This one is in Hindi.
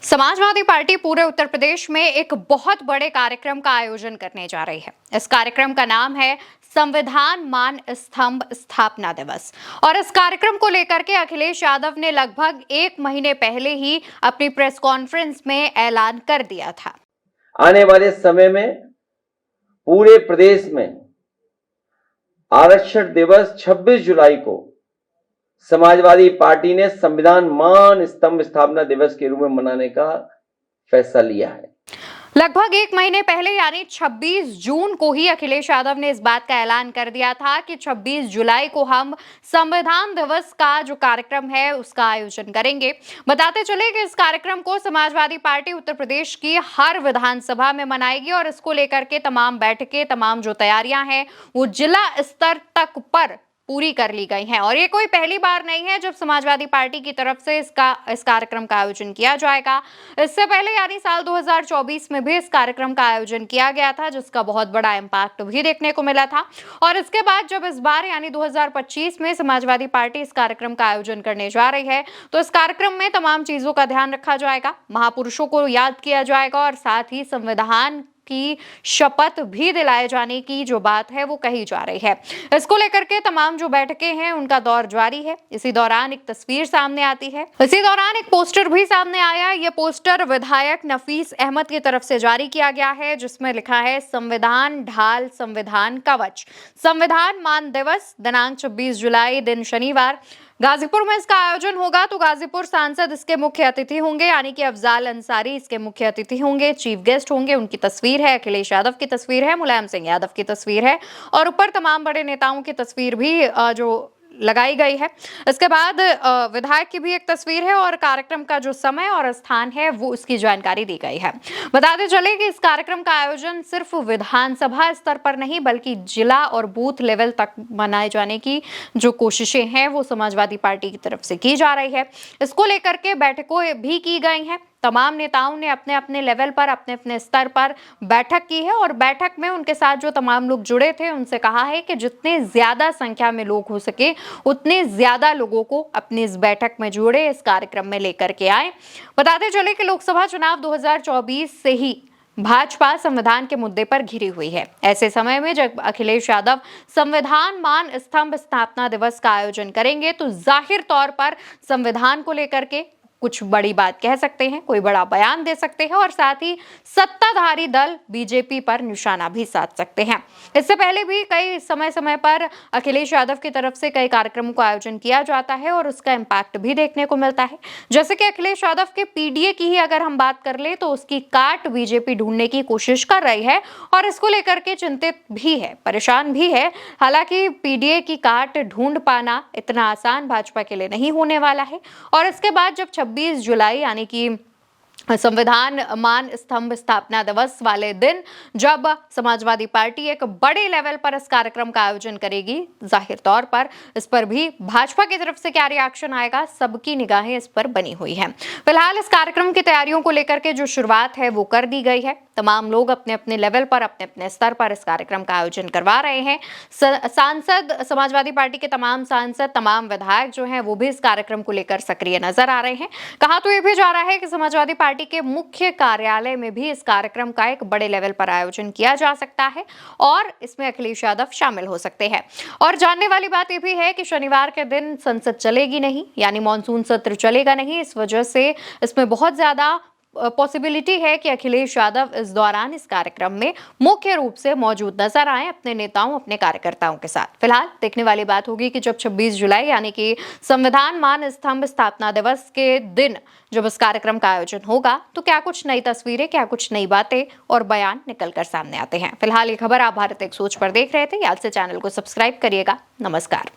समाजवादी पार्टी पूरे उत्तर प्रदेश में एक बहुत बड़े कार्यक्रम का आयोजन करने जा रही है। इस कार्यक्रम का नाम है संविधान मान स्तंभ स्थापना दिवस और इस कार्यक्रम को लेकर के अखिलेश यादव ने लगभग 1 महीने पहले ही अपनी प्रेस कॉन्फ्रेंस में ऐलान कर दिया था। आने वाले समय में पूरे प्रदेश में आरक्षण दिवस 26 जुलाई को समाजवादी पार्टी ने संविधान मान स्तंभ स्थापना दिवस के रूप में मनाने का फैसला लिया है। लगभग 1 महीने पहले यानी 26 जून को ही अखिलेश यादव ने इस बात का ऐलान कर दिया था कि 26 जुलाई को हम संविधान दिवस का जो कार्यक्रम है उसका आयोजन करेंगे। बताते चले कि इस कार्यक्रम को समाजवादी पार्टी उत्तर प्रदेश की हर विधानसभा में मनाएगी और इसको लेकर के तमाम बैठकें, तमाम जो तैयारियां हैं वो जिला स्तर तक पर पूरी कर ली गई हैं और ये कोई पहली बार नहीं है जब समाजवादी पार्टी की तरफ से इस कार्यक्रम का आयोजन किया जाएगा। इससे पहले यानी साल 2024 में भी इस कार्यक्रम का आयोजन किया गया था जिसका बहुत बड़ा इम्पैक्ट भी देखने को मिला था और इसके बाद जब इस बार यानी 2025 में समाजवादी पार्टी इस कार्यक्रम का आयोजन करने जा रही है तो इस कार्यक्रम में तमाम चीजों का ध्यान रखा जाएगा, महापुरुषों को याद किया जाएगा और साथ ही संविधान की शपथ भी दिलाए जाने की जो बात है वो कही जा रही है। इसको लेकर के तमाम जो बैठकें हैं उनका दौर जारी है। इसी दौरान एक तस्वीर सामने आती है, इसी दौरान एक पोस्टर भी सामने आया। ये पोस्टर विधायक नफीस अहमद की तरफ से जारी किया गया है जिसमें लिखा है संविधान ढाल संविधान कवच, संविधान मान दिवस, दिनांक 26 जुलाई दिन शनिवार गाजीपुर में इसका आयोजन होगा। तो गाजीपुर सांसद इसके मुख्य अतिथि होंगे यानी कि अफजाल अंसारी इसके मुख्य अतिथि होंगे, चीफ गेस्ट होंगे। उनकी तस्वीर है, अखिलेश यादव की तस्वीर है, मुलायम सिंह यादव की तस्वीर है और ऊपर तमाम बड़े नेताओं की तस्वीर भी जो लगाई गई है। इसके बाद विधायक की भी एक तस्वीर है और कार्यक्रम का जो समय और स्थान है वो उसकी जानकारी दी गई है। बताते चले कि इस कार्यक्रम का आयोजन सिर्फ विधानसभा स्तर पर नहीं बल्कि जिला और बूथ लेवल तक मनाए जाने की जो कोशिशें हैं वो समाजवादी पार्टी की तरफ से की जा रही है। इसको लेकर के बैठकों भी की गई हैं। तमाम नेताओं ने अपने अपने लेवल पर, अपने अपने स्तर पर बैठक की है और बैठक में उनके साथ जो तमाम लोग जुड़े थे उनसे कहा है कि जितने ज्यादा संख्या में लोग हो सके उतने ज्यादा लोगों को अपनी इस बैठक में जोड़े, इस कार्यक्रम में लेकर के आए। बताते चले कि लोकसभा चुनाव 2024 से ही भाजपा संविधान के मुद्दे पर घिरी हुई है। ऐसे समय में जब अखिलेश यादव संविधान मान स्तंभ स्थापना दिवस का आयोजन करेंगे तो जाहिर तौर पर संविधान को लेकर के कुछ बड़ी बात कह सकते हैं, कोई बड़ा बयान दे सकते हैं और साथ ही सत्ताधारी दल बीजेपी पर निशाना भी साध सकते हैं। इससे पहले भी कई समय पर अखिलेश यादव की तरफ से कई कार्यक्रमों का आयोजन किया जाता है और उसका इम्पैक्ट भी देखने को मिलता है। जैसे कि अखिलेश यादव के पीडीए की ही अगर हम बात कर ले तो उसकी काट बीजेपी ढूंढने की कोशिश कर रही है और इसको लेकर के चिंतित भी है, परेशान भी है। हालांकि पीडीए की काट ढूंढ पाना इतना आसान भाजपा के लिए नहीं होने वाला है और इसके बाद जब 26 जुलाई यानी कि संविधान मान स्तंभ स्थापना दिवस वाले दिन जब समाजवादी पार्टी एक बड़े लेवल पर इस कार्यक्रम का आयोजन करेगी, जाहिर तौर पर इस पर भी भाजपा की तरफ से क्या रिएक्शन आएगा, सबकी निगाहें इस पर बनी हुई हैं। फिलहाल इस कार्यक्रम की तैयारियों को लेकर के जो शुरुआत है वो कर दी गई है। तमाम लोग अपने अपने लेवल पर, अपने अपने स्तर पर इस कार्यक्रम का आयोजन करवा रहे हैं। सांसद, समाजवादी पार्टी के तमाम सांसद, तमाम विधायक जो हैं वो भी इस कार्यक्रम को लेकर सक्रिय नजर आ रहे हैं। कहा तो ये भी जा रहा है कि समाजवादी पार्टी के मुख्य कार्यालय में भी इस कार्यक्रम का एक बड़े लेवल पर आयोजन किया जा सकता है और इसमें अखिलेश यादव शामिल हो सकते हैं। और जानने वाली बात यह भी है कि शनिवार के दिन संसद चलेगी नहीं, यानी मॉनसून सत्र चलेगा नहीं। इस वजह से इसमें बहुत ज्यादा पॉसिबिलिटी है कि अखिलेश यादव इस दौरान इस कार्यक्रम में मुख्य रूप से मौजूद नजर आए अपने नेताओं, अपने कार्यकर्ताओं के साथ। फिलहाल देखने वाली बात होगी कि जब 26 जुलाई यानी कि संविधान मान स्तंभ स्थापना दिवस के दिन जब इस कार्यक्रम का आयोजन होगा तो क्या कुछ नई तस्वीरें, क्या कुछ नई बातें और बयान निकल कर सामने आते हैं। फिलहाल ये खबर आप भारत एक सोच पर देख रहे थे। याद से चैनल को सब्सक्राइब करिएगा। नमस्कार।